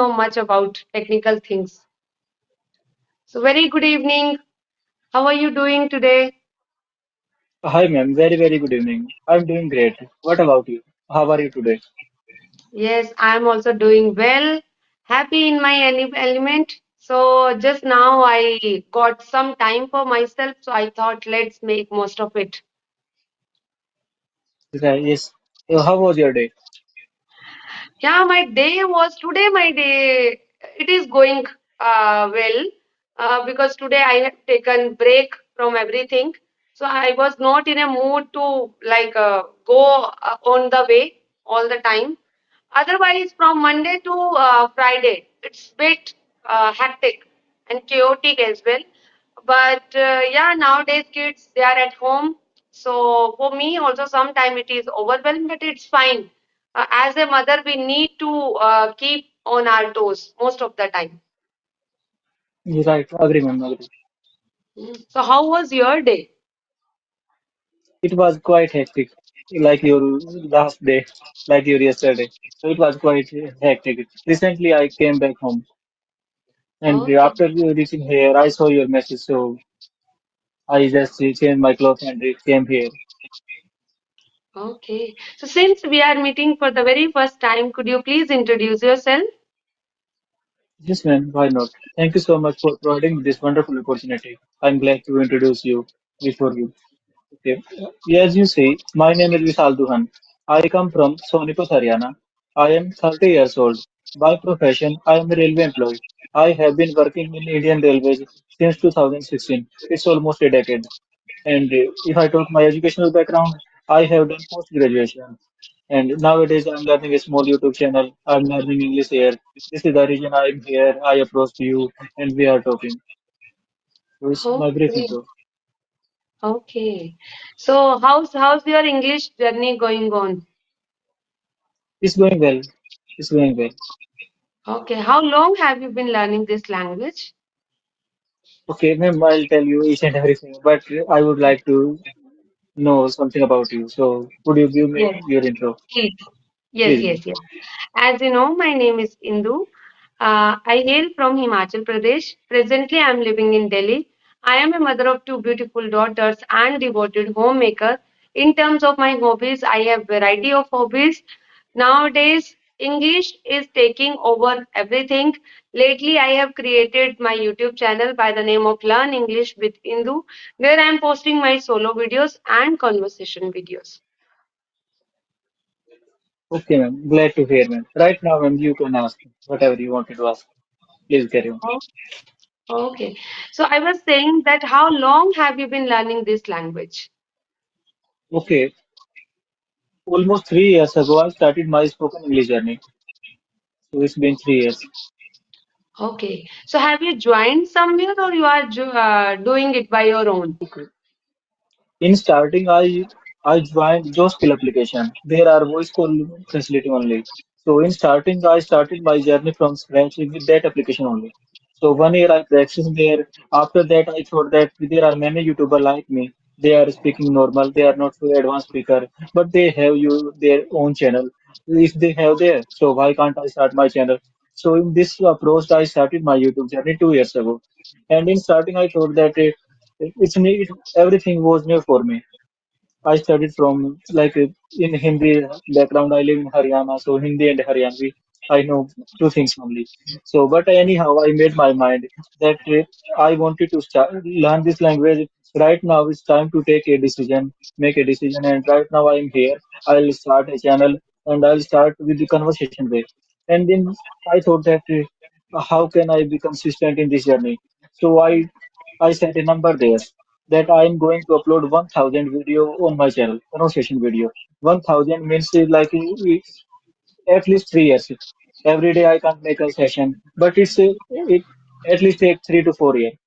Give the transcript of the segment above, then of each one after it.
know much about technical things. So, very good evening. How are you doing today? Hi, ma'am. Very, very good evening. I'm doing great. What about you? How are you today? Yes, I am also doing well. Happy in my element. So, just now I got some time for myself, so I thought let's make most of it. Yes. So, how was your day? Yeah, my day was today. My day it is going well because today I have taken break from everything. So I was not in a mood to go on the way all the time. Otherwise, from Monday to Friday, it's bit hectic and chaotic as well. But yeah, nowadays kids they are at home, so for me also sometime it is overwhelmed, but it's fine. As a mother, we need to keep on our toes most of the time. Right. Agree, ma'am. Agree. So, how was your day? It was quite hectic, like your last day, like your yesterday. So it was quite hectic. Recently, I came back home, and Okay, after reaching here, I saw your message. So I just changed my clothes and came here. okay. So, since we are meeting for the very first time, could you please introduce yourself? Yes, ma'am. Why not? Thank you so much for providing this wonderful opportunity. I'm glad to introduce you before you. Okay. As you say, my name is Vishal Duhan. I come from Sonipat, Haryana. I am 30 years old. By profession, I am a railway employee. I have been working in Indian Railways since 2016. It's almost a decade. And if I talk my educational background, I have done post graduation. And nowadays, I'm learning a small YouTube channel. I'm learning English here. This is the reason I'm here. I approached you, and we are talking. So it's my brief Okay, intro. okay. So, how's your English journey going on? It's going well. It's going well. Okay, how long have you been learning this language? Okay, ma'am, I'll tell you each and everything, but I would like to know something about you. So, could you give Yes, me your intro, please. Yes, please? yes, yes. As you know, my name is Indu. I hail from Himachal Pradesh. Presently, I am living in Delhi. I am a mother of two beautiful daughters and devoted homemaker. In terms of my hobbies, I have variety of hobbies. Nowadays, English is taking over everything. Lately, I have created my YouTube channel by the name of Learn English with Indu, where I am posting my solo videos and conversation videos. Okay, ma'am. Glad to hear, ma'am. Right now, ma'am, you can ask whatever you wanted to ask. Please carry on. Okay. So I was saying that how long have you been learning this language? Okay, almost 3 years ago, I started my spoken English journey. So it's been 3 years. Okay. So have you joined somewhere or you are doing it by your own? Okay. In starting, I joined Joe Skill application. There are voice call facility only. So in starting, I started my journey from scratch with that application only. So 1 year I practiced there. After that, I thought that there are many YouTuber like me. They are speaking normal. They are not so advanced speaker, but they have you their own channel. If they have there, so why can't I start my channel? So in this approach, I started my YouTube journey 2 years ago. And in starting, I thought that it's new, everything was new for me. I studied from in Hindi background. I live in Haryana, so Hindi and Haryanvi, I know two things only. So, but anyhow, I made my mind that I wanted to start learn this language. Right now, it's time to take a decision, make a decision, and right now I am here. I'll start a channel and I'll start with the conversation way. And then I thought that how can I be consistent in this journey? So I set a number there that I am going to upload 1000 video on my channel, pronunciation video. 1000 means at least 3 years. Every day I can't make a session, but it at least take 3 to 4 years.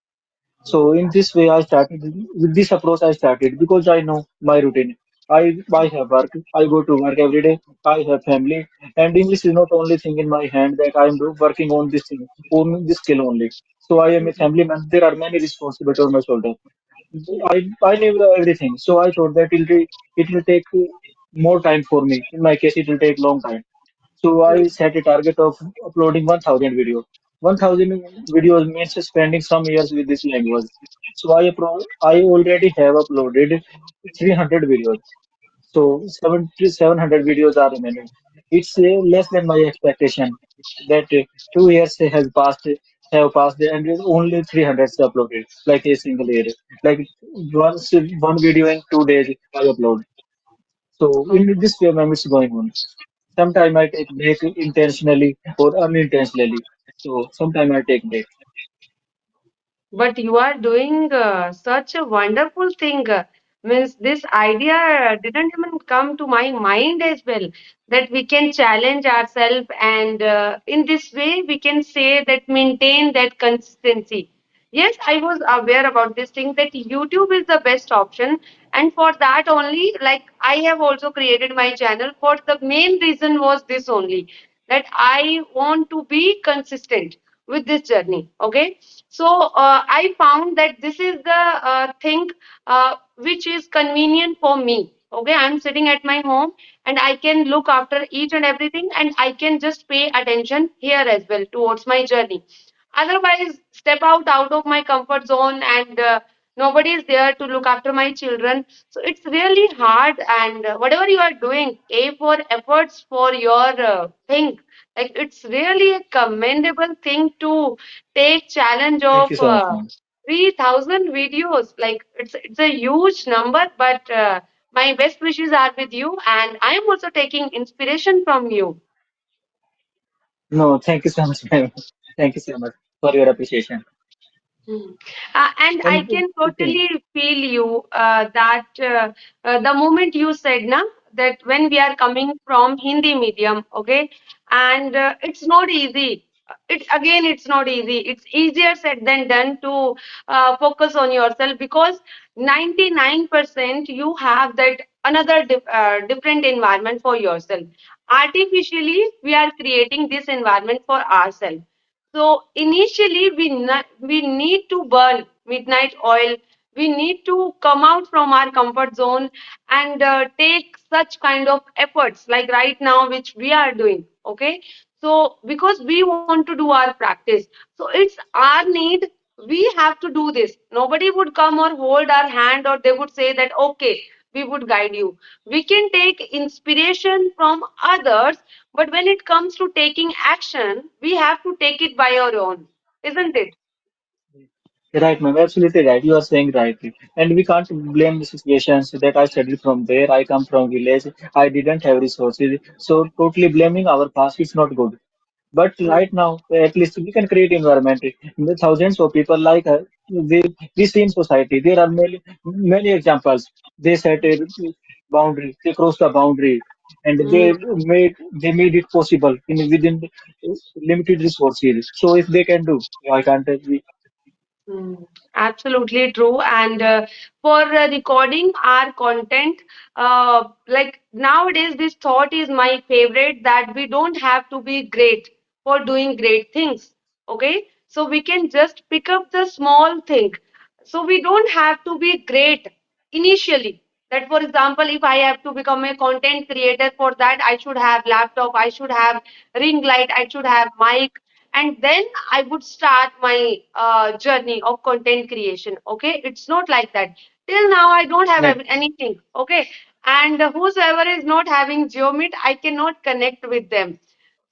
So in this way, I started with this approach. I started because I know my routine. I have work. I go to work every day. I have family, and English is not only thing in my hand that I am working on this thing, on this skill only. So I am a Mhm. family man. There are many responsibilities on my shoulder. I knew everything, so I thought that it will take more time for me. In my case, it will take long time. So mm. I set a target of uploading 1,000 videos. 1,000 videos means spending some years with this language. So I already have uploaded 300 videos. So 700 videos are remaining. It's less than my expectation that 2 years have passed and only 300 uploaded, like a single year. Like one video in 2 days I upload. So Oh. in this way, ma'am, it's going on. Sometime I take break intentionally or unintentionally. So sometime I take break. But you are doing such a wonderful thing. Means this idea didn't even come to my mind as well, that we can challenge ourselves, and in this way we can say that maintain that consistency. Yes, I was aware about this thing that YouTube is the best option, and for that only, like I have also created my channel. For the main reason was this only, that I want to be consistent with this journey. Okay, so I found that this is the thing which is convenient for me. Okay, I'm sitting at my home and I can look after each and everything, and I can just pay attention here as well towards my journey. Otherwise, step out of my comfort zone, and nobody is there to look after my children. So it's really hard. And whatever you are doing, a for efforts for your thing, like it's really a commendable thing to take challenge Thank of you so much, ma'am. 3,000 videos. Like it's a huge number, but my best wishes are with you, and I am also taking inspiration from you. No, thank you so much, ma'am. Thank you so much for your appreciation. Hmm. And I And can okay, totally feel you that the moment you said na, that when we are coming from Hindi medium, okay, and it's not easy. It's not easy. It's easier said than done to focus on yourself, because 99% you have that another different environment for yourself. Artificially, we are creating this environment for ourselves. So initially, we need to burn midnight oil. We need to come out from our comfort zone and take such kind of efforts, like right now, which we are doing. Okay, so because we want to do our practice, so it's our need. We have to do this. Nobody would come or hold our hand, or they would say that okay, we would guide you. We can take inspiration from others, but when it comes to taking action, we have to take it by our own, isn't it? right, ma'am, absolutely right. You are saying right. And we can't blame the situations that I studied from there. I come from village. I didn't have resources. So totally blaming our past is not good. But Mm, right now, at least we can create environment. The thousands of people like we see in society. There are many examples. They set a boundary, they cross the boundary, and mm. they made it possible in within limited resources. So if they can do, why can't we? Mm, absolutely true. And for recording our content, like nowadays, this thought is my favorite, that we don't have to be great for doing great things. Okay, so we can just pick up the small thing. So we don't have to be great initially. That, for example, if I have to become a content creator, for that I should have laptop, I should have ring light, I should have mic, and then I would start my journey of content creation. Okay, it's not like that. Till now, I don't have Right. anything. Okay, and whosoever is not having Geomeet, I cannot connect with them.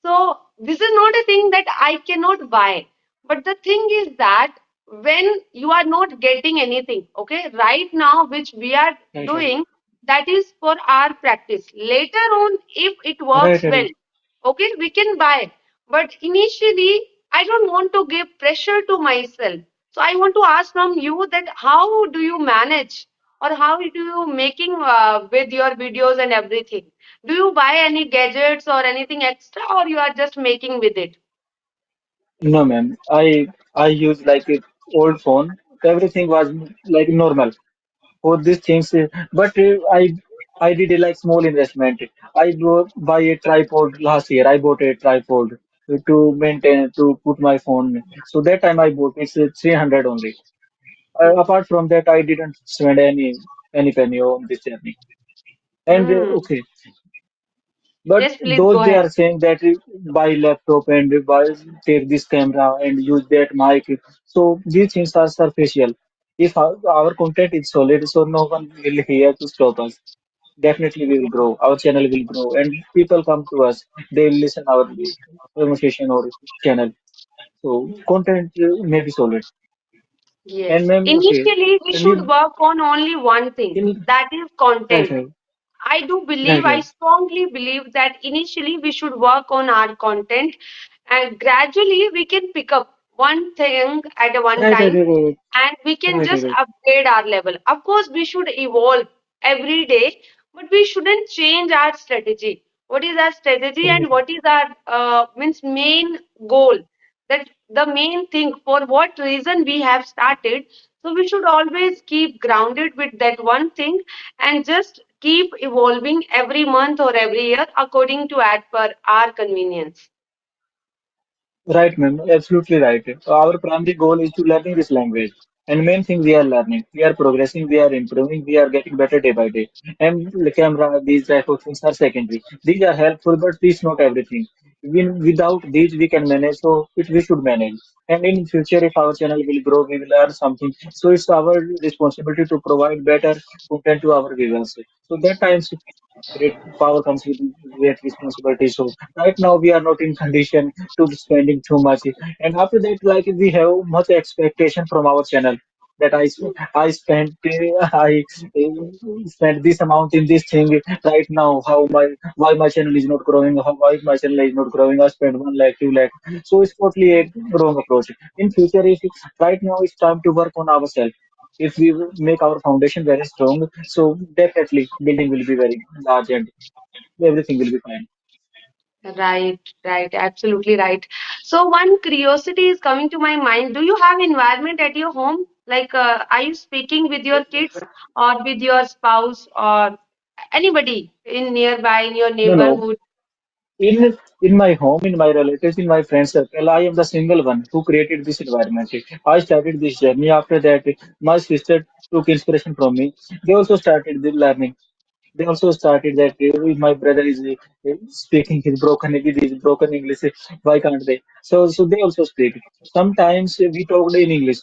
So this is not a thing that I cannot buy. But the thing is that when you are not getting anything, okay, right now, which we are Right, right, doing, that is for our practice. Later on, if it right, works well, right. okay, we can buy. But initially, I don't want to give pressure to myself. So I want to ask from you that how do you manage, or how do you making with your videos and everything? Do you buy any gadgets or anything extra, or you are just making with it? No, ma'am. I use like a old phone. Everything was like normal for these things. But I did a like small investment. Buy a tripod last year. I bought a tripod to maintain to put my phone. So that time I bought it's 300 only. Apart from that, I didn't spend any penny on this journey. And Hmm. okay, But Yes, please those go they ahead. are saying that buy laptop and buy take this camera and use that mic. So these things are superficial. If our content is solid, so no one will here to stop us. Definitely we will grow. Our channel will grow, and people come to us. They will listen our conversation or channel. So content may be solid. And Yes. ma'am, okay, Initially, we and should work on only one thing, in that is right, content. right, I right, strongly believe that initially we should work on our content and gradually we can pick up one thing at a one right, right, time right, right, and we can right, right, just right. upgrade our level. Of course, we should evolve every day, but we shouldn't change our strategy. What is our strategy and Right. what is our means main goal? That the main thing for what reason we have started. So we should always keep grounded with that one thing and just keep evolving every month or every year according to as per our convenience. Right, ma'am. Absolutely right. Our primary goal is to learning this language. And main thing we are learning. We are progressing, we are improving, we are getting better day by day. And the camera, these type of things are secondary. These are helpful, but this not everything. Without these, we can manage, so we should manage. And in future, if our channel will grow, we will learn something. So it's our responsibility to provide better content to our viewers. So that times great power comes with great responsibility. So right now we are not in condition to spending too much. And after that, like we have much expectation from our channel that I spent spent this amount in this thing right now. How my why my channel is not growing? Why my channel is not growing? I spent 1 lakh, 2 lakh. So it's totally a wrong approach. In future, if right now it's time to work on ourselves. If we make our foundation very strong, so definitely building will be very large and everything will be fine. Right, right, absolutely right. So one curiosity is coming to my mind. Do you have environment at your home? Like, are you speaking with your kids or with your spouse or anybody in nearby in your No, no. neighborhood? In my home, in my relatives, in my friend circle, I am the single one who created this environment. I started this journey. After that, my sister took inspiration from me. They also started the learning. They also started that if my brother is speaking his broken English, why can't they? So they also speak. Sometimes we talked in English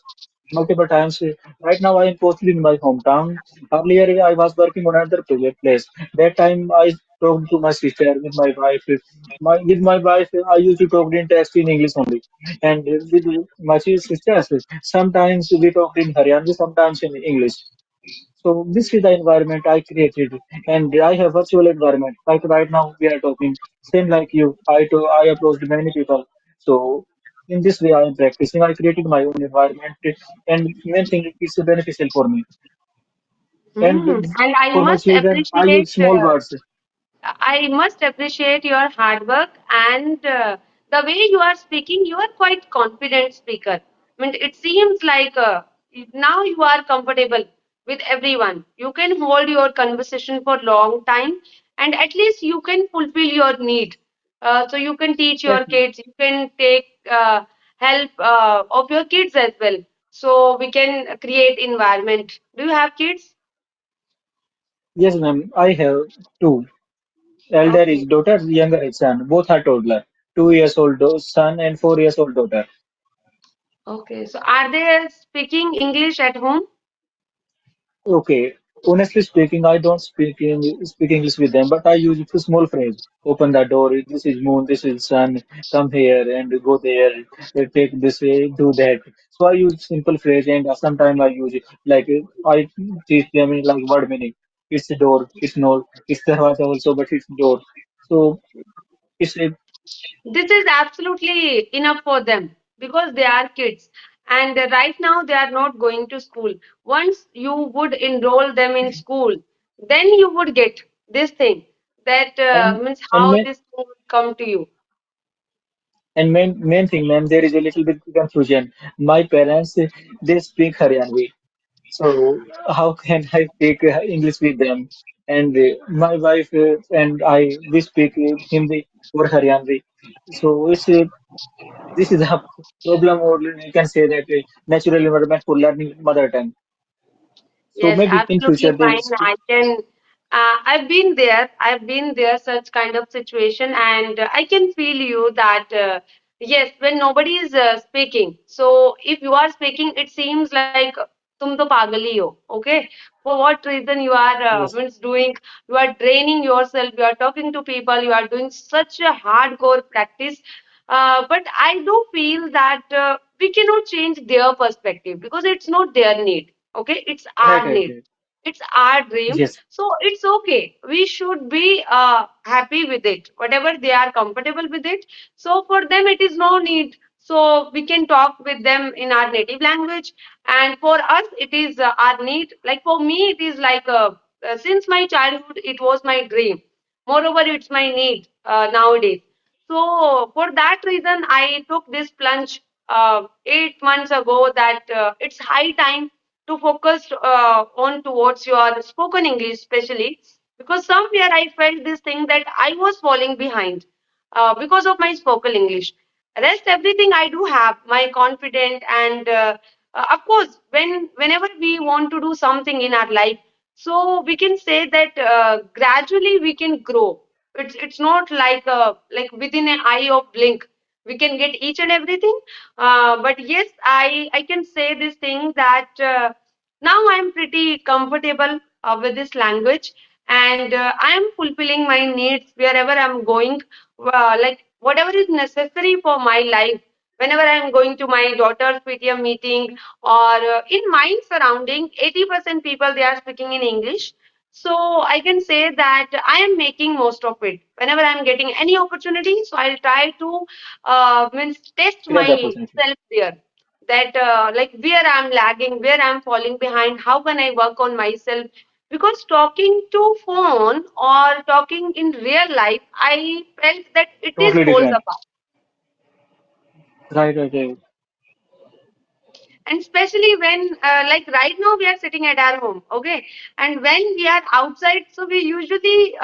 multiple times. Right now I am posted in my hometown. Earlier I was working on another place. That time I talked to my sister with my wife. With my wife I used to talk in text in English only, and with my sisters sometimes we talked in Haryanvi, sometimes in English. So this is the environment I created, and I have virtual environment. Like right now, we are talking. Same like you, I approached many people. So in this way, I am practicing. I created my own environment, and main thing is beneficial for me. Hmm. And And I for my must children, I appreciate use small words. I must appreciate your hard work and the way you are speaking. You are quite confident speaker. I mean, it seems like now you are comfortable with everyone. You can hold your conversation for long time, and at least you can fulfill your need. So you can teach your That kids. You can take help of your kids as well. So we can create environment. Do you have kids? yes, ma'am. I have two. Elder is Okay. daughter, younger is son. Both are toddler. 2 years old son and 4 years old daughter. Okay. So are they speaking English at home? Okay, honestly speaking, I don't speak English with them, but I use a small phrase. Open the door. This is moon. This is sun. Come here and go there. Take this way. Do that. So I use simple phrase, and sometimes I use it like I teach them in like word meaning. It's a door. It's no. It's darwaza also, but it's door. So it's a This is absolutely enough for them because they are kids. And right now they are not going to school. Once you would enroll them in school, then you would get this thing. That and means and how main this thing will come to you. and main thing, ma'am, there is a little bit confusion. My parents they speak Haryanvi. So how can I speak English with them? And my wife and I we speak Hindi or Haryanvi. So this is a problem, or you can say that natural environment for learning mother tongue. So Yes, maybe in future absolutely they will fine. speak. I've been there. I've been there, such kind of situation, and I can feel you that yes, when nobody is speaking. So if you are speaking, it seems like tum to pagal hi ho. Okay, for what reason you are Yes, means doing? You are draining yourself. You are talking to people. You are doing such a hardcore practice. But I do feel that we cannot change their perspective because it's not their need. Okay, it's right, our right, need. right. It's our dream, Yes, so it's okay. We should be happy with it, whatever they are comfortable with it. So for them, it is no need. So we can talk with them in our native language, and for us, it is our need. Like for me, it is like since my childhood, it was my dream. Moreover, it's my need nowadays. So for that reason, I took this plunge 8 months ago that it's high time to focus on towards your spoken English, especially because somewhere I felt this thing that I was falling behind because of my spoken English. Rest everything I do have my confident and of course whenever we want to do something in our life, so we can say that gradually we can grow. It's not like within an eye of blink we can get each and everything. But yes, I can say this thing that now I'm pretty comfortable with this language, and I am fulfilling my needs wherever I'm going, like whatever is necessary for my life. Whenever I'm going to my daughter's PTM meeting or in my surrounding, 80% people they are speaking in English. So I can say that I am making most of it. Whenever I'm getting any opportunity, so I'll try to means test grab the opportunity. myself there, that like where I'm lagging, where I'm falling behind, how can I work on myself? Because talking to phone or talking in real life, I felt that it is Totally poles different. apart. Right, right, right. And especially when like right now we are sitting at our home, okay, and when we are outside, so we usually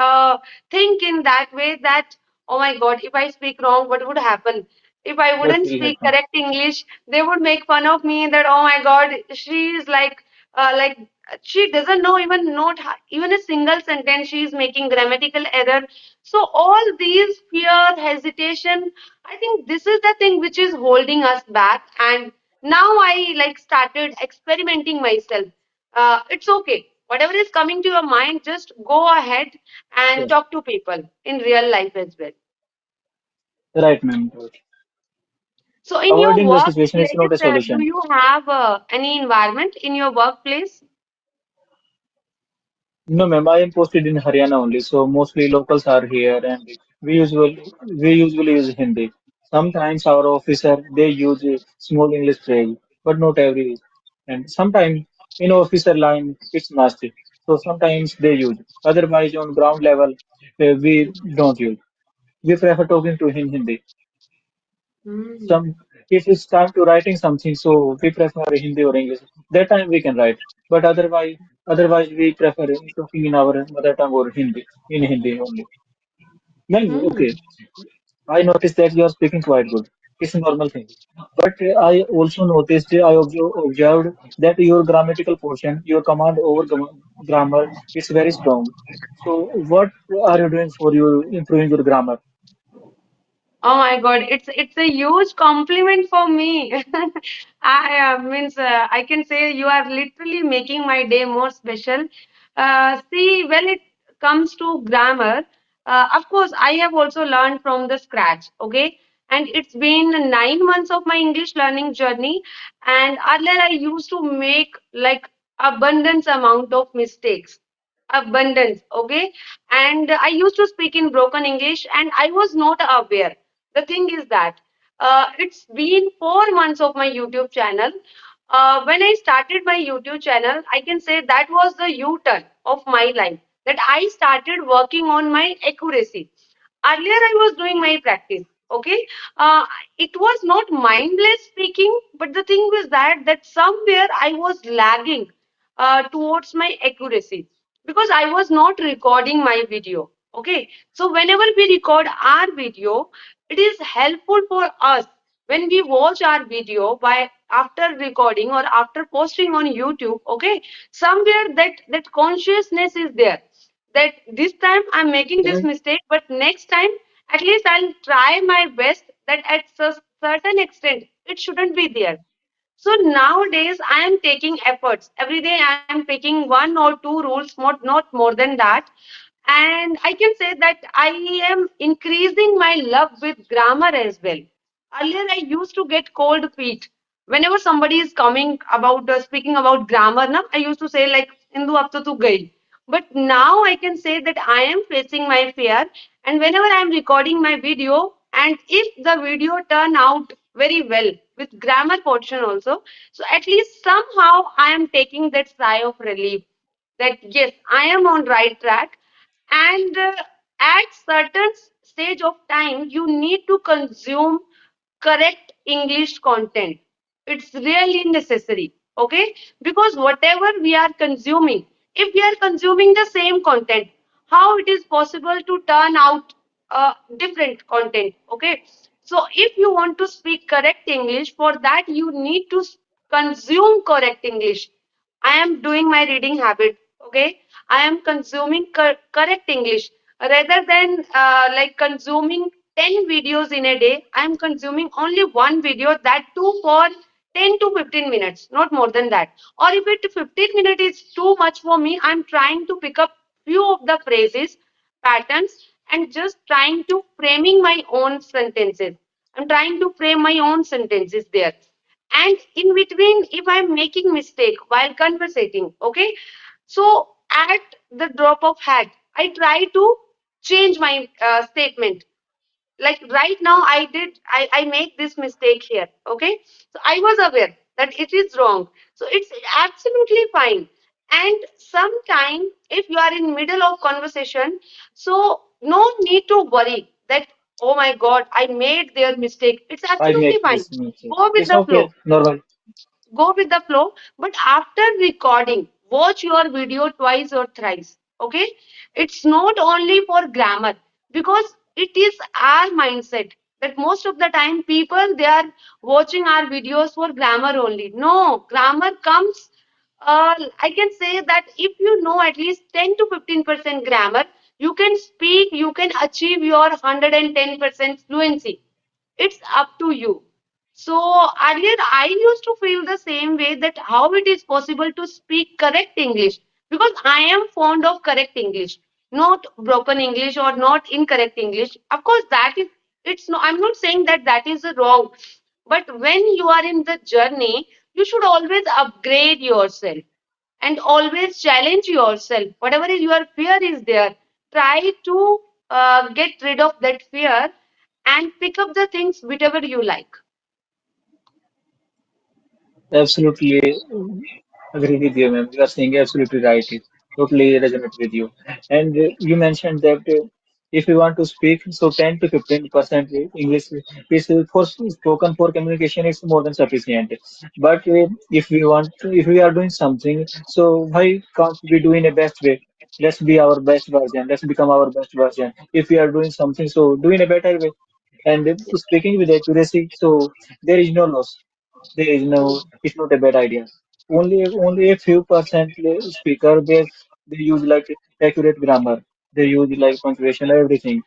think in that way that oh my god, if I speak wrong, what would happen? If I What wouldn't will speak happen? correct English, they would make fun of me that oh my god, she is like she doesn't know even not even a single sentence, she is making grammatical error. So all these fear, hesitation, I think this is the thing which is holding us back. And now I like started experimenting myself. It's okay, whatever is coming to your mind, just go ahead and Yes. talk to people in real life as well. Right, ma'am. Right. So in your Avoiding the situation is workplace, not a do solution. you have any environment in your workplace? No, ma'am. I am posted in Haryana only, so mostly locals are here, and we usually use Hindi. Sometimes our officer they use a small English phrase, but not every. And sometimes in officer line it's must. So sometimes they use. Otherwise, on ground level, we don't use. We prefer talking to him Hindi. Hmm. Some if it's time to writing something, so we prefer Hindi or English. That time we can write, but otherwise we prefer talking in our mother tongue or Hindi in Hindi only. Ma'am, Hmm. okay. I noticed that you are speaking quite good. It's a normal thing. But I also noticed, I observed that your grammatical portion, your command over grammar is very strong. So what are you doing for your improving your grammar? Oh my God, it's a huge compliment for me. I means I can say you are literally making my day more special. See, when it comes to grammar, of course, I have also learned from the scratch. Okay, and it's been 9 months of my English learning journey. And earlier, I used to make like abundance amount of mistakes, abundance. Okay, and I used to speak in broken English, and I was not aware. The thing is that it's been 4 months of my YouTube channel. When I started my YouTube channel, I can say that was the U-turn of my life. That I started working on my accuracy. Earlier, I was doing my practice. Okay, uh, it was not mindless speaking, but the thing was that somewhere I was lagging towards my accuracy because I was not recording my video. Okay, so whenever we record our video, it is helpful for us when we watch our video by after recording or after posting on YouTube. Okay, somewhere that consciousness is there, that this time I'm making this And mistake, but next time at least I'll try my best that at a certain extent it shouldn't be there. So nowadays I am taking efforts. Every day I am taking one or two rules, not more than that. And I can say that I am increasing my love with grammar as well. Earlier I used to get cold feet. Whenever somebody is coming about speaking about grammar, na, I used to say like Indu ab to tu gayi. But now I can say that I am facing my fear, and whenever I am recording my video, and if the video turn out very well with grammar portion also, so at least somehow I am taking that sigh of relief that yes, I am on right track. And at certain stage of time, you need to consume correct English content. It's really necessary, okay? Because whatever we are consuming, if we are consuming the same content, how it is possible to turn out different content, okay? So if you want to speak correct English, for that you need to consume correct English. I am doing my reading habit. Okay, I am consuming correct English rather than like consuming 10 videos in a day. I am consuming only one video, that too for 10 to 15 minutes, not more than that. Or if it 15 minutes is too much for me, I'm trying to pick up few of the phrases, patterns, and just trying to framing my own sentences. I'm trying to frame my own sentences there. And in between, if I'm making mistake while conversating, okay, so at the drop of hat I try to change my statement. Like right now I make this mistake here, okay, so I was aware that it is wrong, so it's absolutely fine. And sometime if you are in middle of conversation, so no need to worry that oh my god I made their mistake. It's I absolutely make fine. this mistake. Go with It's the flow. okay, normal. Go with the flow. But after recording, watch your video twice or thrice. Okay? It's not only for grammar, because it is our mindset that most of the time people they are watching our videos for grammar only. No, grammar comes. I can say that if you know at least 10 to 15% grammar, you can speak, you can achieve your 110% fluency. It's up to you. So earlier I used to feel the same way that how it is possible to speak correct English, because I am fond of correct English, not broken English or not incorrect English. Of course, that is it's no. I'm not saying that that is wrong, but when you are in the journey, you should always upgrade yourself and always challenge yourself. Whatever is your fear is there, try to get rid of that fear and pick up the things whichever you like. Absolutely agree with you, ma'am. You are saying absolutely right. Totally resonate with you. And you mentioned that if you want to speak, so 10 to 15% English is for spoken for communication is more than sufficient. But if we want, if we are doing something, so why can't we do in a best way? Let's be our best version. Let's become our best version. If we are doing something, so do in a better way. And speaking with accuracy, so there is no loss. There is no, it's not a bad idea. Only a few percent speaker they use like accurate grammar. They use like punctuation, everything.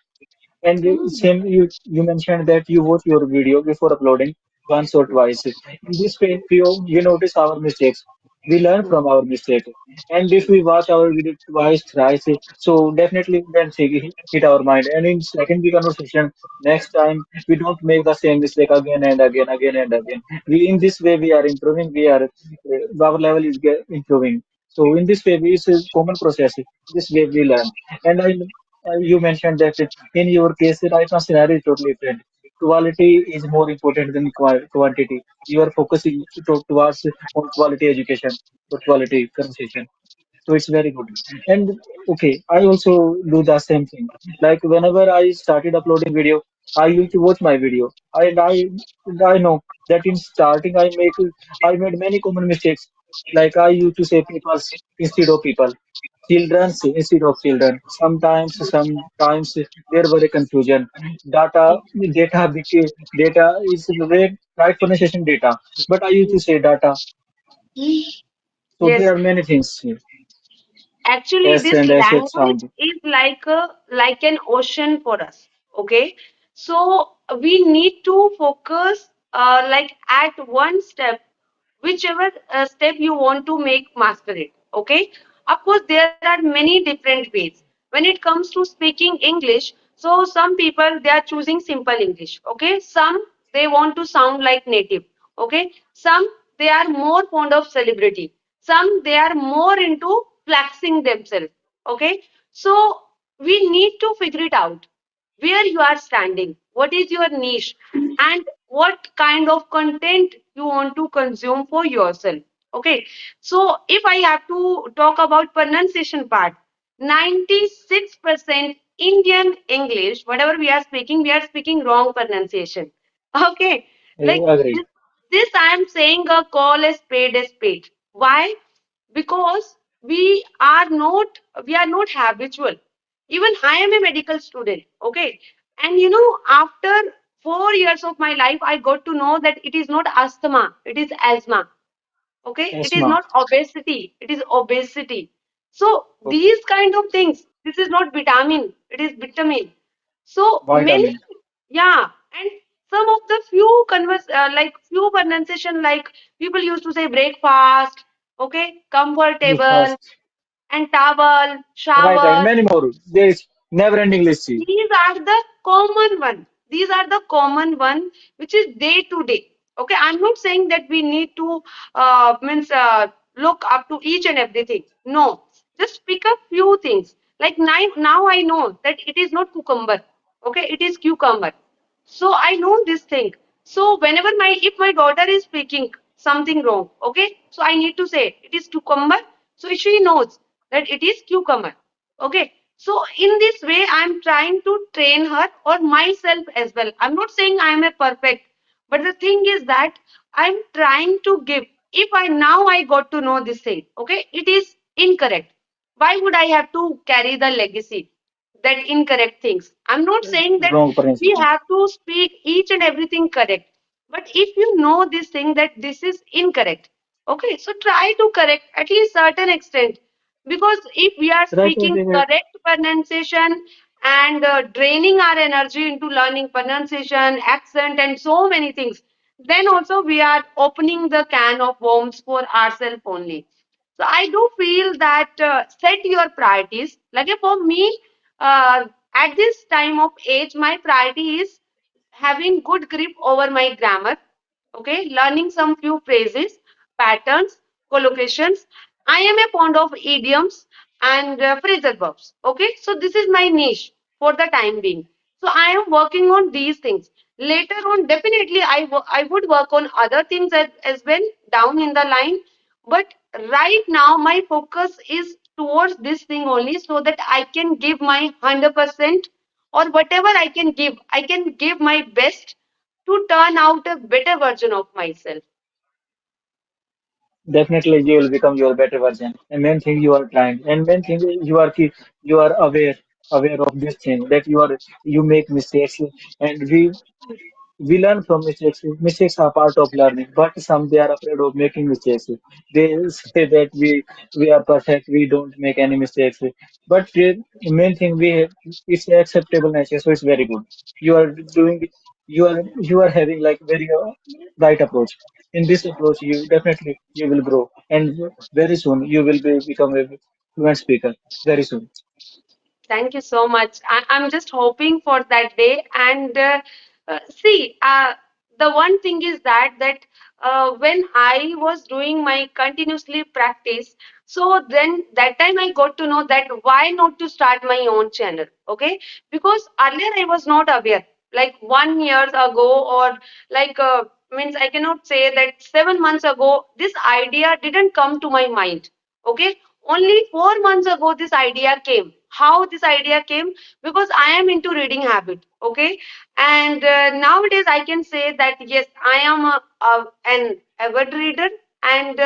And Hmm. same you mentioned that you watch your video before uploading once or twice. In this way, we notice our mistakes. We learn from our mistake. And if we watch our video twice, thrice, so definitely then hit our mind. And in secondary conversation, next time we don't make the same mistake again and again, again and again. We in this way we are improving. We are our level is improving. So in this way, it's a common process. This way we learn. And you mentioned that in your case, right now scenario is totally different. Quality is more important than quantity. You are focusing towards on quality education or quality conversation. So it's very good. And okay, I also do the same thing. Like whenever I started uploading video, I used to watch my video. I know that in starting I made many common mistakes. Like I used to say people's instead of people, children's instead of children. Sometimes there were a confusion. Data is the way right pronunciation data, but I used to say data. So there Yes, are many things here. Actually, S this and SH language sound. is like an ocean for us. Okay, so we need to focus like at one step, whichever step you want to make master it. Okay, of course there are many different ways when it comes to speaking English. So some people they are choosing simple English. Okay, some they want to sound like native. Okay, some they are more fond of celebrity, some they are more into flexing themselves. Okay, so we need to figure it out where you are standing, what is your niche, and what kind of content you want to consume for yourself. Okay, so if I have to talk about pronunciation part, 96% Indian English, whatever we are speaking wrong pronunciation. Okay, like Agreed. this I am saying a call a spade a spade. Why? Because we are not habitual. Even I am a medical student. Okay, and after 4 years of my life I got to know that it is not asthma, it is asthma. Okay, it is Asthma. not obesity, it is obesity. So Okay. these kind of things, this is not vitamin, it is vitamin. So many, Vitamin. yeah. And some of the few like few pronunciation, like people used to say breakfast. Okay, comfortable, Breakfast. and towel, Right, right. shower. Many more. There is never-ending list. These are the common one. These are the common one, which is day to day. Okay, I'm not saying that we need to means look up to each and everything. No, just pick up few things. Like now I know that it is not cucumber. Okay, it is cucumber. So I know this thing. So whenever if my daughter is speaking something wrong, okay, so I need to say it is cucumber. So she knows that it is cucumber. Okay, so in this way, I'm trying to train her or myself as well. I'm not saying I'm a perfect, but the thing is that I'm trying to give. If I now I got to know this thing, okay, it is incorrect. Why would I have to carry the legacy? That incorrect things. I'm not saying that Wrong we pronunciation. have to speak each and everything correct. But if you know this thing that this is incorrect, okay, so try to correct at least certain extent. Because if we are Right, right, speaking right, right. correct pronunciation and draining our energy into learning pronunciation, accent, and so many things, then also we are opening the can of worms for ourselves only. So I do feel that set your priorities. Like for me, at this time of age, my priority is having good grip over my grammar. Okay, learning some few phrases, patterns, collocations. I am a fond of idioms and phrasal verbs. Okay, so this is my niche for the time being. So I am working on these things. Later on, definitely I would work on other things as well down in the line. But right now, my focus is towards this thing only, so that I can give my 100%, or whatever I can give my best to turn out a better version of myself. Definitely, you will become your better version. And main thing you are trying. And main thing you are aware of this thing that you make mistakes. And we learn from mistakes. Mistakes are part of learning, but some they are afraid of making mistakes. They say that we are perfect, we don't make any mistakes. But the main thing it's acceptable nature, so it's very good. You are doing you are having like very right approach. In this approach, you definitely you will grow, and very soon you will become a fluent speaker. Very soon. Thank you so much. I'm just hoping for that day. And see, the one thing is that when I was doing my continuously practice, so then that time I got to know that why not to start my own channel. Okay, because earlier I was not aware. Like 1 year ago, or like means I cannot say that 7 months ago, this idea didn't come to my mind. Okay, only 4 months ago this idea came. How this idea came? Because I am into reading habit. Okay, and nowadays I can say that yes, I am an avid reader, and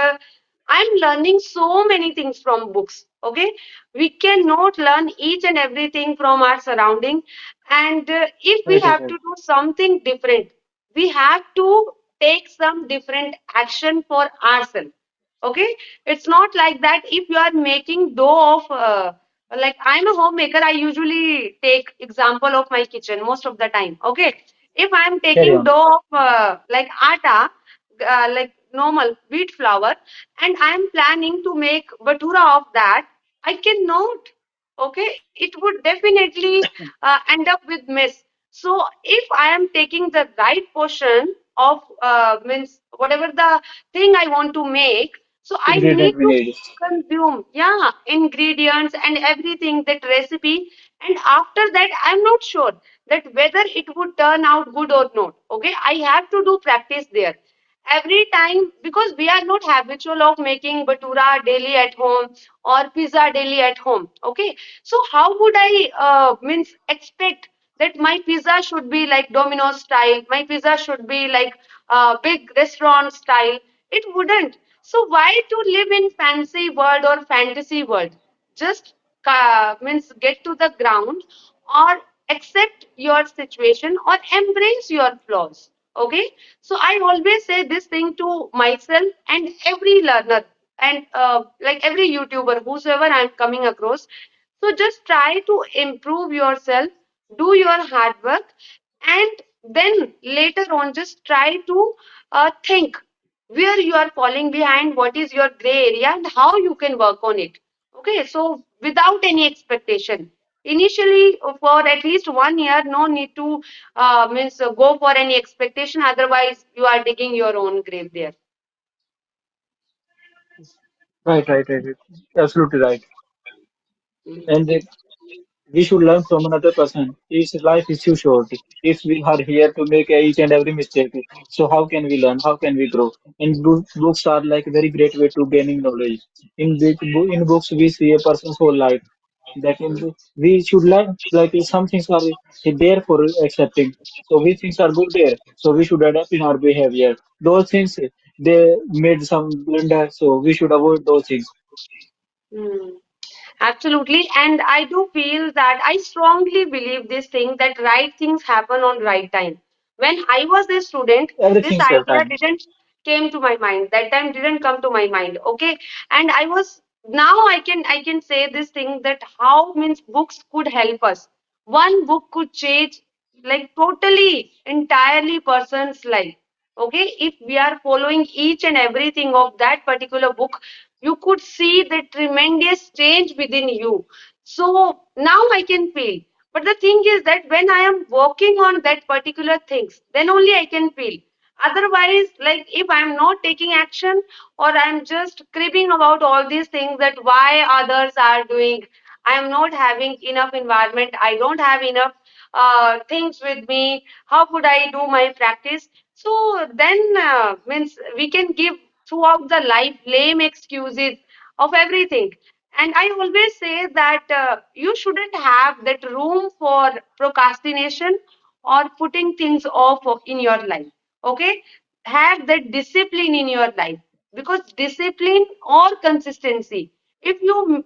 I'm learning so many things from books. Okay, we cannot learn each and everything from our surrounding, and if we Right, right, have right. to do something different, we have to take some different action for ourselves. Okay, it's not like that. If you are making dough of like I'm a homemaker, I usually take example of my kitchen most of the time. Okay, if I'm Carry taking on. dough of like atta, like normal wheat flour, and I'm planning to make batura of that, I cannot. Okay, it would definitely end up with mess. So if I am taking the right portion of means whatever the thing I want to make, so I need Ingredient we to need. consume, yeah, ingredients and everything, that recipe. And after that, I'm not sure that whether it would turn out good or not. Okay, I have to do practice there every time, because we are not habitual of making batura daily at home or pizza daily at home. Okay, so how would I means expect that my pizza should be like Domino's style, my pizza should be like big restaurant style? It wouldn't. So why to live in fancy world or fantasy world? Just means get to the ground, or accept your situation, or embrace your flaws. Okay, so I always say this thing to myself and every learner, and like every YouTuber, whosoever I'm coming across. So just try to improve yourself, do your hard work, and then later on just try to think where you are falling behind, what is your gray area, and how you can work on it. Okay, so without any expectation. Initially, for at least 1 year, no need to means go for any expectation. Otherwise, you are digging your own grave there. Right. Absolutely right. Mm. And we should learn from another person. His life is too short. If we are here to make each and every mistake, so how can we learn? How can we grow? And books are like a very great way to gaining knowledge. In books we see a person's whole life. That in we should learn like some things are there for accepting. So we things are good there. So we should adapt in our behavior. Those things they made some blunder. So we should avoid those things. Mm. Absolutely. And I do feel that I strongly believe this thing, that right things happen on right time. When I was a student, this Everything's your idea time. didn't came to my mind. That time didn't come to my mind. Okay. And I was, now I can say this thing, that how means books could help us. One book could change like totally, entirely person's life. Okay. If we are following each and everything of that particular book, you could see the tremendous change within you. So now I can feel. But the thing is that when I am working on that particular things, then only I can feel. Otherwise, like if I'm not taking action, or I'm just cribbing about all these things, that why others are doing, I am not having enough environment, I don't have enough things with me, how could I do my practice? So then means we can give throughout the life lame excuses of everything. And I always say that you shouldn't have that room for procrastination or putting things off in your life. Okay, have that discipline in your life, because discipline or consistency, if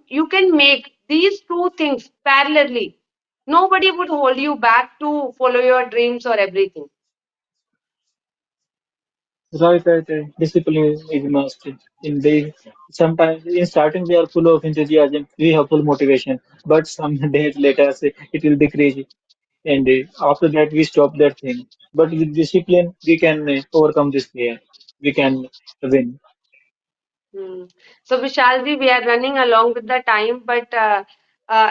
you can make these two things parallelly, nobody would hold you back to follow your dreams or everything. Right. Discipline is must. In the sometimes in starting we are full of enthusiasm, we have full motivation, but some days later it will decrease, and after that we stop that thing. But with discipline we can overcome this fear. We can win. Hmm. So, Vishalji, we are running along with the time, but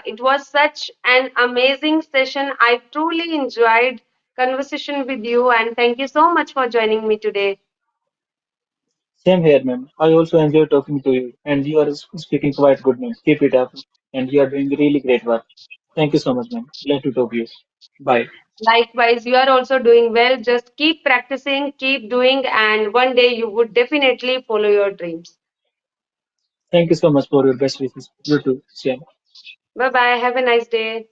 it was such an amazing session. I truly enjoyed conversation with you, and thank you so much for joining me today. Same here, ma'am. I also enjoy talking to you, and you are speaking quite good, ma'am. Keep it up, and you are doing really great work. Thank you so much, ma'am. Glad to talk to you. Bye. Likewise, you are also doing well. Just keep practicing, keep doing, and one day you would definitely follow your dreams. Thank you so much for your best wishes. You too, Same. Bye bye. Have a nice day.